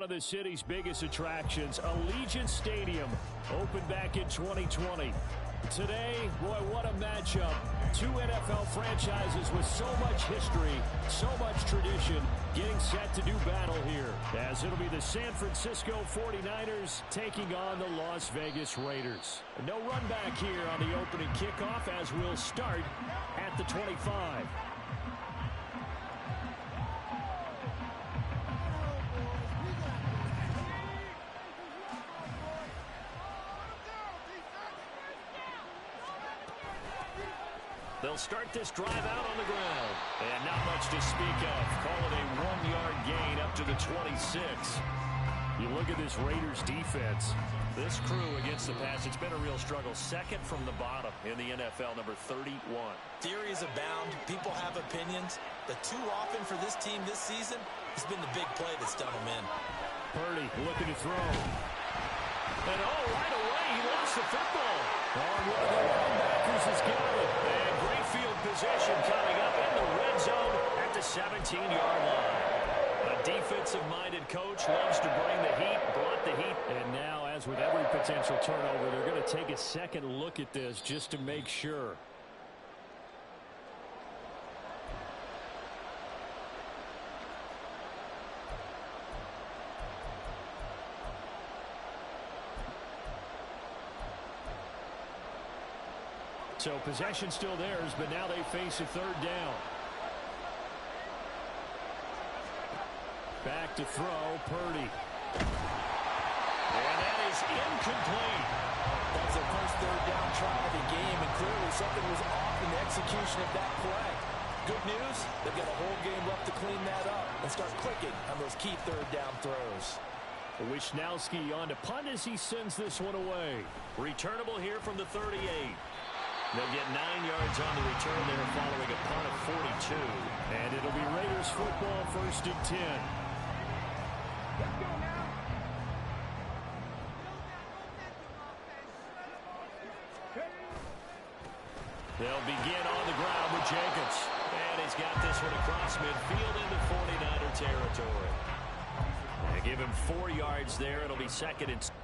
One of the city's biggest attractions, Allegiant Stadium, opened back in 2020. Today, boy, what a matchup. Two NFL franchises with so much history, so much tradition, getting set to do battle here, as it'll be the San Francisco 49ers taking on the Las Vegas Raiders. No run back here on the opening kickoff, as we'll start at the 25. They'll start this drive out on the ground. And not much to speak of. Call it a 1-yard gain up to the 26. You look at this Raiders defense. This crew against the pass, it's been a real struggle. Second from the bottom in the NFL, number 31. Theories abound. People have opinions. But too often for this team this season, it's been the big play that's done them in. Purdy looking to throw. And right away, he lost the football. On one of the linebackers has got it. And great field position coming up in the red zone at the 17-yard line. A defensive-minded coach loves to bring the heat, brought the heat. And now, as with every potential turnover, they're going to take a second look at this just to make sure. So possession still theirs, but now they face a third down. Back to throw, Purdy. And that is incomplete. That's their first third down try of the game, and clearly something was off in the execution of that play. Good news, they've got a whole game left to clean that up and start clicking on those key third down throws. Wishnowski on to punt as he sends this one away. Returnable here from the 38. They'll get 9 yards on the return there following a punt of 42. And it'll be Raiders football, 1st and 10. They'll begin on the ground with Jacobs. And he's got this one across midfield into 49er territory. They give him 4 yards there. It'll be 2nd and 6.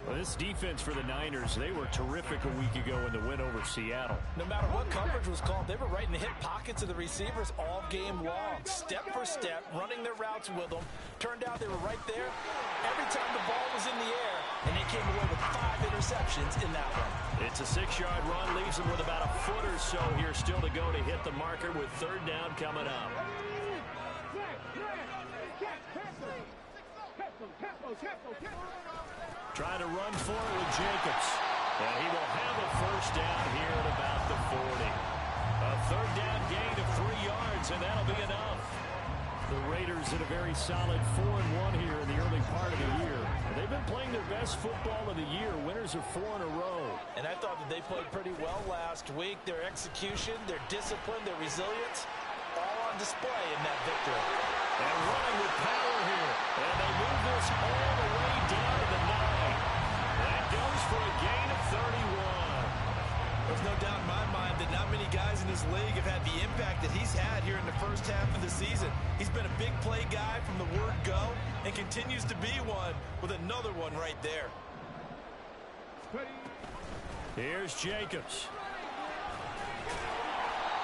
Well, this defense for the Niners, they were terrific a week ago in the win over Seattle. No matter what coverage was called, they were right in the hip pockets of the receivers all game long. Step for step, running their routes with them. Turned out they were right there every time the ball was in the air, and they came away with 5 interceptions in that one. It's a 6-yard run, leaves them with about a foot or so here still to go to hit the marker with 3rd down coming up. Trying to run for it with Jacobs. And he will have a 1st down here at about the 40. A 3rd down gain of 3 yards, and that'll be enough. The Raiders at a very solid 4-1 here in the early part of the year. And they've been playing their best football of the year. Winners of 4 in a row. And I thought that they played pretty well last week. Their execution, their discipline, their resilience, all on display in that victory. And running with power here. And they move this all the way down to the 9. That goes for a gain of 31. There's no doubt in my mind that not many guys in this league have had the impact that he's had here in the first half of the season. He's been a big play guy from the word go and continues to be one with another one right there. Here's Jacobs.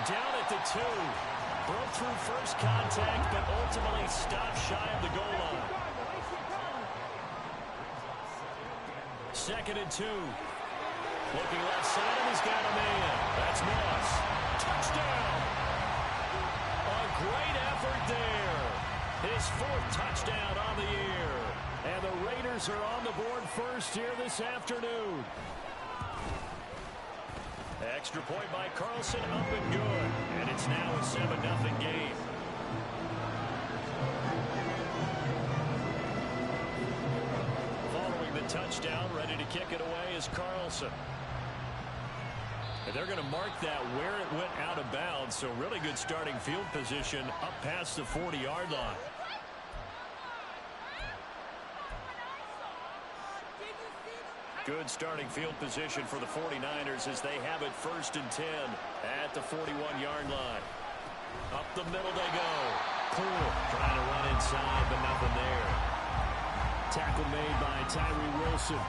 Down at the 2. Broke through first contact, but ultimately stopped shy of the goal line. 2nd and 2. Looking left side, and he's got a man. That's Moss. Touchdown! A great effort there. His 4th touchdown on the year. And the Raiders are on the board first here this afternoon. Extra point by Carlson, up and good. And it's now a 7-0 game. Following the touchdown, ready to kick it away is Carlson. And they're going to mark that where it went out of bounds, so really good starting field position up past the 40-yard line. Good starting field position for the 49ers as they have it 1st and 10 at the 41-yard line. Up the middle they go. Poole trying to run inside, but nothing there. Tackle made by Tyree Wilson.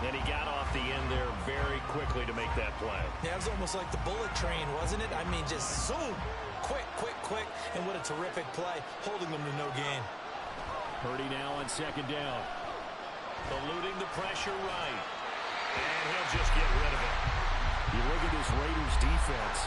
And he got off the end there very quickly to make that play. Yeah, it was almost like the bullet train, wasn't it? I mean, just zoom. Quick, quick, quick. And what a terrific play, holding them to no gain. Purdy now on 2nd down. Eluding the pressure right. And he'll just get rid of it. You look at this Raiders defense.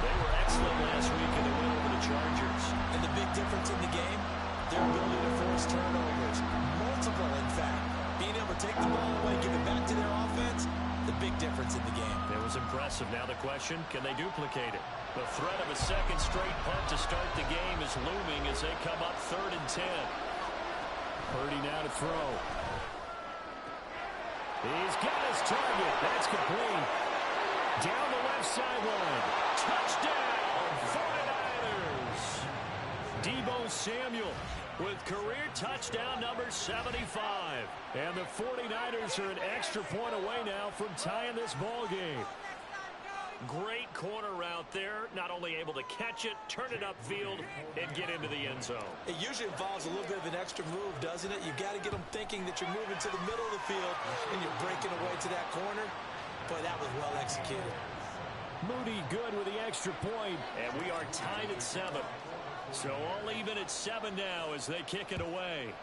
They were excellent last week in the win over the Chargers. And the big difference in the game, their ability to force turnovers. Multiple, in fact. Being able to take the ball away, give it back to their offense, the big difference in the game. It was impressive. Now the question, can they duplicate it? The threat of a 2nd straight punt to start the game is looming as they come up 3rd and 10. Purdy now to throw. He's got his target. That's complete. Down the left sideline. Touchdown, 49ers. Deebo Samuel with career touchdown number 75. And the 49ers are an extra point away now from tying this ball game. Great corner route there. Not only able to catch it, turn it upfield, and get into the end zone. It usually involves a little bit of an extra move, doesn't it? You've got to get them thinking that you're moving to the middle of the field and you're breaking away to that corner. Boy, that was well executed. Moody good with the extra point, and we are tied at 7. So all even at 7 now as they kick it away.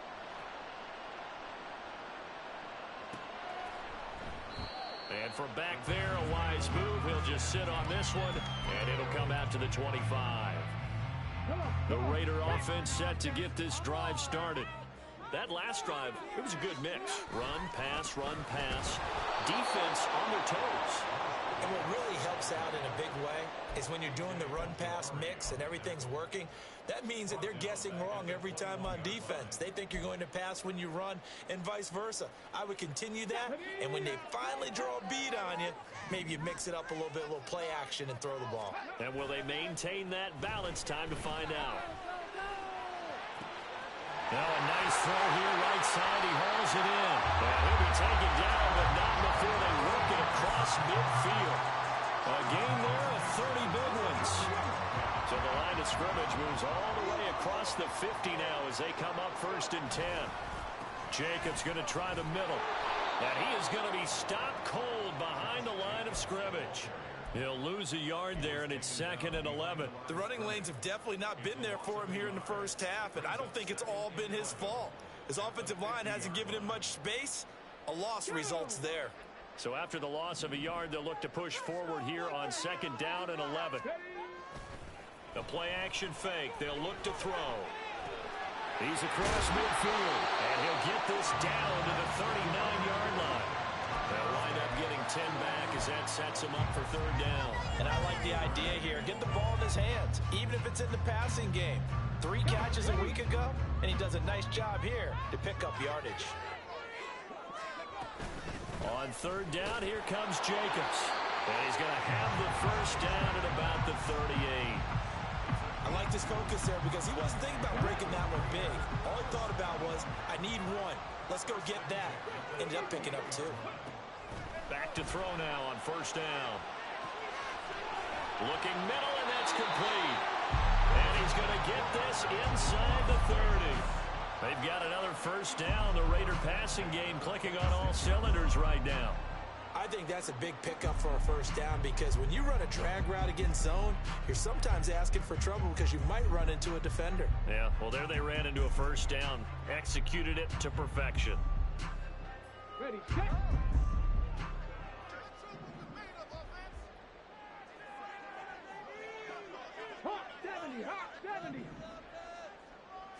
And from back there, a wise move. He'll just sit on this one, and it'll come out to the 25. The Raider offense set to get this drive started. That last drive, it was a good mix. Run, pass, defense on their toes. And what really helps out in a big way is when you're doing the run-pass mix and everything's working, that means that they're guessing wrong every time on defense. They think you're going to pass when you run and vice versa. I would continue that, and when they finally draw a bead on you, maybe you mix it up a little bit, a little play action, and throw the ball. And will they maintain that balance? Time to find out. Now a nice throw here, right side. He hauls it in. And he'll be taken down, but not before they work it across midfield. A gain there of 30 big ones. So the line of scrimmage moves all the way across the 50 now as they come up 1st and 10. Jacobs going to try the middle. And he is going to be stopped cold behind the line of scrimmage. He'll lose a yard there, and it's 2nd and 11. The running lanes have definitely not been there for him here in the first half, and I don't think it's all been his fault. His offensive line hasn't given him much space. A loss results there. So after the loss of a yard, they'll look to push forward here on 2nd down and 11. The play action fake. They'll look to throw. He's across midfield, and he'll get this down to the 39-yard line. They'll wind up getting 10 back as that sets him up for 3rd down. And I like the idea here. Get the ball in his hands, even if it's in the passing game. 3 catches a week ago, and he does a nice job here to pick up yardage. On 3rd down, here comes Jacobs. And he's going to have the 1st down at about the 38. I like this focus there because he wasn't thinking about breaking that one big. All he thought about was, I need 1. Let's go get that. Ended up picking up 2. Back to throw now on 1st down. Looking middle, and that's complete. And he's going to get this inside the 30. They've got another 1st down. The Raider passing game clicking on all cylinders right now. I think that's a big pickup for a 1st down because when you run a drag route against zone, you're sometimes asking for trouble because you might run into a defender. Yeah, well, there they ran into a 1st down. Executed it to perfection. Ready, set. Hot 70, hot 70.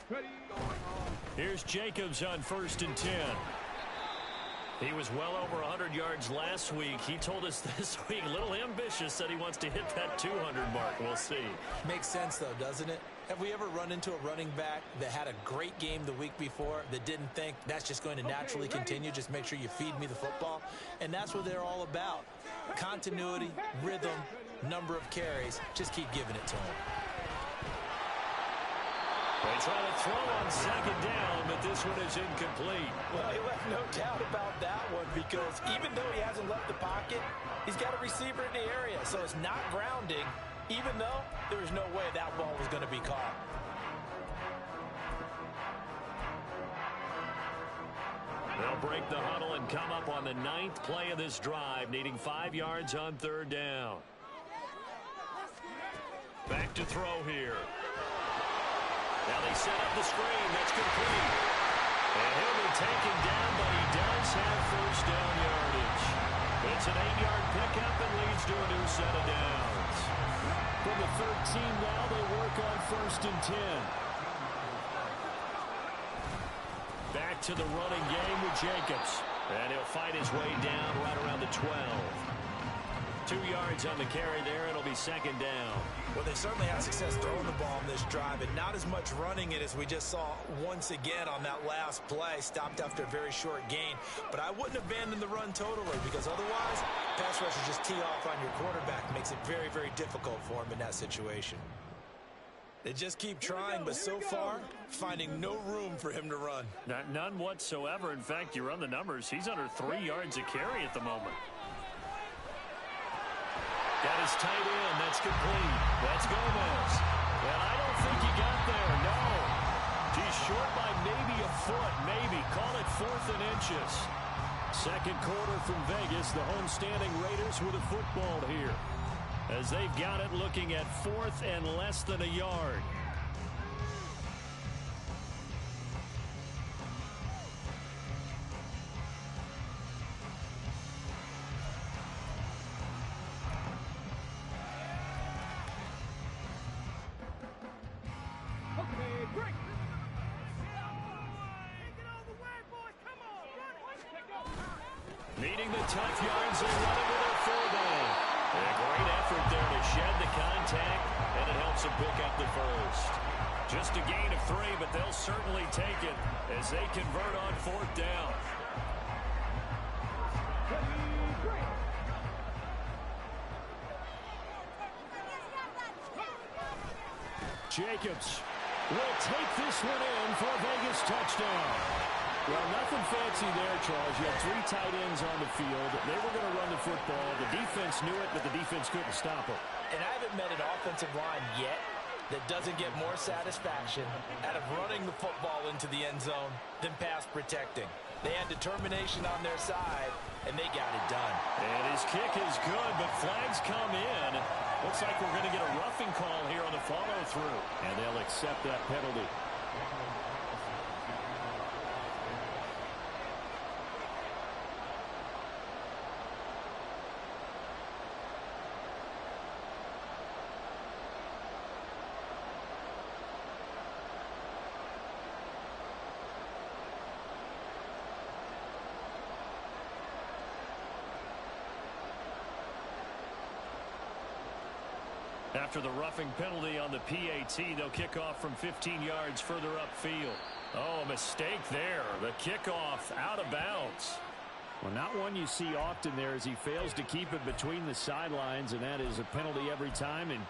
Ready. Here's Jacobs on 1st and 10. He was well over 100 yards last week. He told us this week, a little ambitious, that he wants to hit that 200 mark. We'll see. Makes sense, though, doesn't it? Have we ever run into a running back that had a great game the week before that didn't think that's just going to naturally continue? Just make sure you feed me the football. And that's what they're all about. Continuity, rhythm, number of carries. Just keep giving it to him. They try to throw on 2nd down, but this one is incomplete. Well, he left no doubt about that one because even though he hasn't left the pocket, he's got a receiver in the area, so it's not grounding, even though there was no way that ball was going to be caught. They'll break the huddle and come up on the 9th play of this drive, needing 5 yards on 3rd down. Back to throw here. Now they set up the screen. That's complete. And he'll be taken down, but he does have 1st down yardage. It's an 8-yard pickup and leads to a new set of downs. From the 13 now, they work on 1st and 10. Back to the running game with Jacobs. And he'll fight his way down right around the 12. 2 yards on the carry there. It'll be 2nd down. Well, they certainly had success throwing the ball on this drive, and not as much running it as we just saw once again on that last play. Stopped after a very short gain. But I wouldn't abandon the run totally because otherwise, pass rushers just tee off on your quarterback. Makes it very, very difficult for him in that situation. They just keep trying, but so far, finding no room for him to run. None whatsoever. In fact, you run the numbers. He's under 3 yards a carry at the moment. Got his tight end. That's complete. That's Gomez. And I don't think he got there. No. He's short by maybe a foot. Maybe. Call it 4th and inches. 2nd quarter from Vegas. The homestanding Raiders with a football here, as they've got it looking at 4th and less than a yard. Needing the tough yards, they run into their 4th down. A great effort there to shed the contact, and it helps them pick up the 1st. Just a gain of 3, but they'll certainly take it as they convert on 4th down. Jacobs will take this one in for a Vegas touchdown. Well, nothing fancy there, Charles. You had 3 tight ends on the field. They were going to run the football. The defense knew it, but the defense couldn't stop it. And I haven't met an offensive line yet that doesn't get more satisfaction out of running the football into the end zone than pass protecting. They had determination on their side, and they got it done. And his kick is good, but flags come in. Looks like we're going to get a roughing call here on the follow-through. And they'll accept that penalty. After the roughing penalty on the PAT, they'll kick off from 15 yards further upfield. Oh, a mistake there. The kickoff out of bounds. Well, not one you see often there as he fails to keep it between the sidelines, and that is a penalty every time, and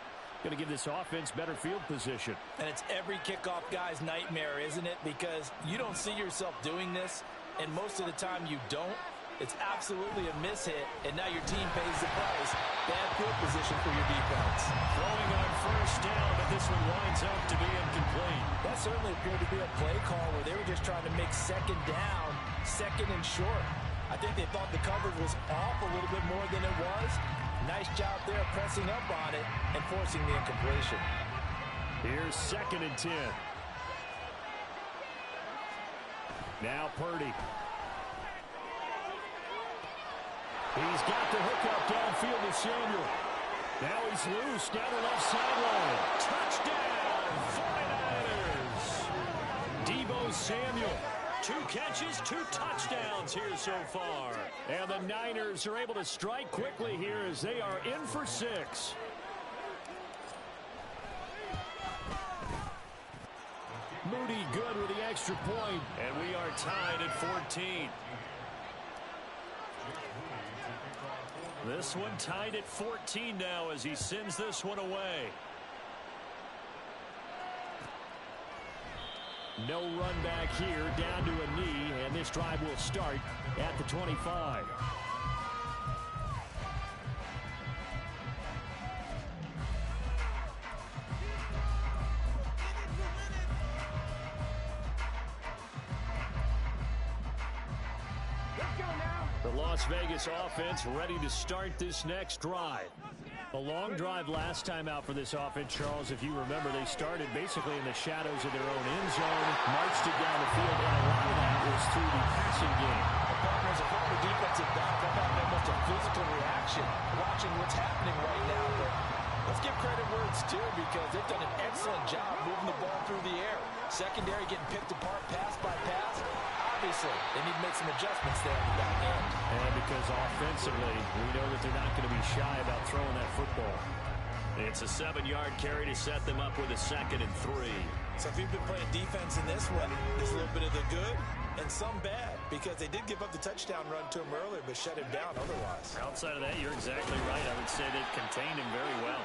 going to give this offense better field position. And it's every kickoff guy's nightmare, isn't it? Because you don't see yourself doing this, and most of the time you don't. It's absolutely a mishit, and now your team pays the price. Bad field position for your defense. Throwing on 1st down, but this one winds up to be incomplete. That certainly appeared to be a play call where they were just trying to make 2nd down, 2nd and short. I think they thought the coverage was off a little bit more than it was. Nice job there pressing up on it and forcing the incompletion. Here's 2nd and 10. Now Purdy. He's got the hookup downfield to Samuel. Now he's loose down the left sideline. Touchdown, 49ers. Deebo Samuel 2 catches, 2 touchdowns here so far. And the Niners are able to strike quickly here as they are in for 6. Moody good with the extra point, and we are tied at 14. This one tied at 14 now as he sends this one away. No run back here, down to a knee, and this drive will start at the 25. The Las Vegas offense ready to start this next drive. A long drive last time out for this offense, Charles. If you remember, they started basically in the shadows of their own end zone, marched it down the field, and a lot of that was through the passing game. As a former defensive back, I've had almost a physical reaction watching what's happening right now. But let's give credit where it's due because they've done an excellent job moving the ball through the air. Secondary getting picked apart pass by pass. Obviously, they need to make some adjustments there in the back end. And because offensively, we know that they're not going to be shy about throwing that football. It's a 7-yard carry to set them up with a 2nd and 3. So if you've been playing defense in this one, there's a little bit of the good and some bad because they did give up the touchdown run to him earlier but shut him down otherwise. Outside of that, you're exactly right. I would say they contained him very well.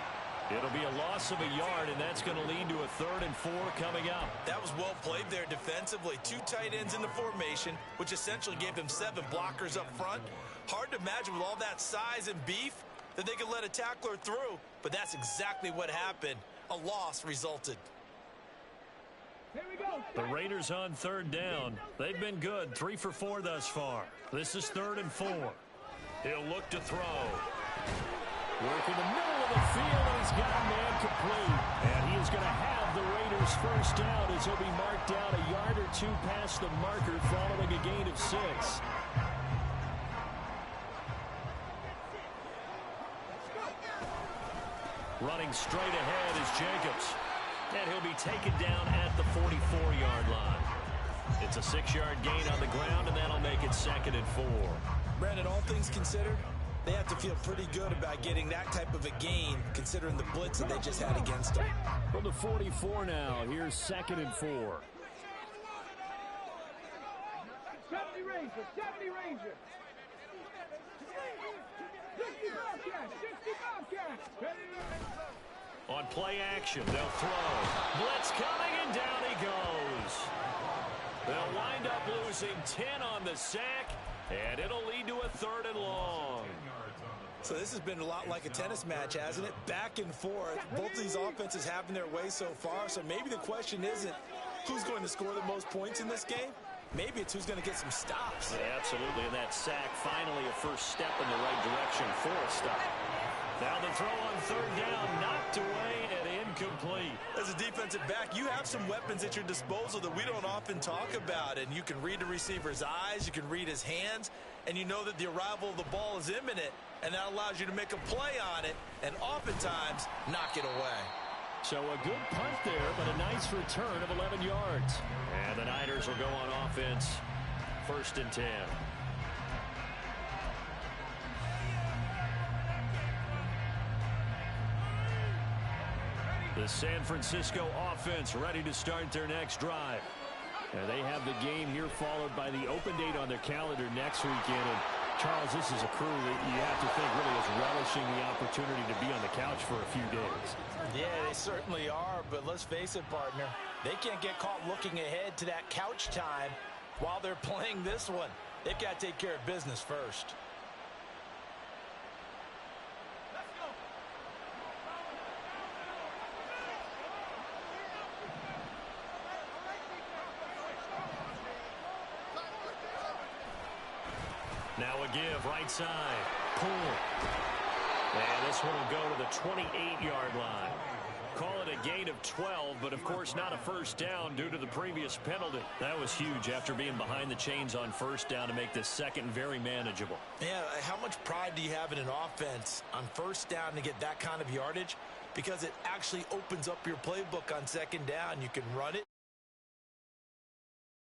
It'll be a loss of a yard, and that's going to lead to a 3rd and 4 coming up. That was well played there defensively. 2 tight ends in the formation, which essentially gave them 7 blockers up front. Hard to imagine with all that size and beef that they could let a tackler through, but that's exactly what happened. A loss resulted. The Raiders on 3rd down. They've been good, 3 for 4 thus far. This is 3rd and 4. He'll look to throw. Working the middle of the field, and he's got a man complete. And he is going to have the Raiders first down as he'll be marked down a yard or 2 past the marker following a gain of 6. Running straight ahead is Jacobs. And he'll be taken down at the 44-yard line. It's a 6-yard gain on the ground, and that'll make it 2nd and 4. Brandon, all things considered, they have to feel pretty good about getting that type of a gain, considering the blitz that they just had against them. From the 44 now, here's 2nd and 4. 70 Ranger, 70 Ranger. 60 Bobcat, 60 Bobcat. On play action, they'll throw. Blitz coming, and down he goes. They'll wind up losing 10 on the sack, and it'll lead to a 3rd and long. So this has been a lot like a tennis match, hasn't it? Back and forth. Both of these offenses having their way so far. So maybe the question isn't who's going to score the most points in this game. Maybe it's who's going to get some stops. Yeah, absolutely. And that sack, finally a first step in the right direction for a stop. Now the throw on 3rd down, knocked away and incomplete. As a defensive back, you have some weapons at your disposal that we don't often talk about. And you can read the receiver's eyes, you can read his hands, and you know that the arrival of the ball is imminent. And that allows you to make a play on it and oftentimes knock it away. So a good punt there, but a nice return of 11 yards. And the Niners will go on offense, 1st and 10. The San Francisco offense ready to start their next drive. And they have the game here followed by the open date on their calendar next weekend. And Charles, this is a crew that you have to think really is relishing the opportunity to be on the couch for a few days. Yeah, they certainly are, but let's face it, partner. They can't get caught looking ahead to that couch time while they're playing this one. They've got to take care of business first. Now a give, right side. Pull. And this one will go to the 28-yard line. Call it a gain of 12, but of course not a first down due to the previous penalty. That was huge after being behind the chains on first down to make this second very manageable. Yeah, how much pride do you have in an offense on first down to get that kind of yardage? Because it actually opens up your playbook on second down. You can run it.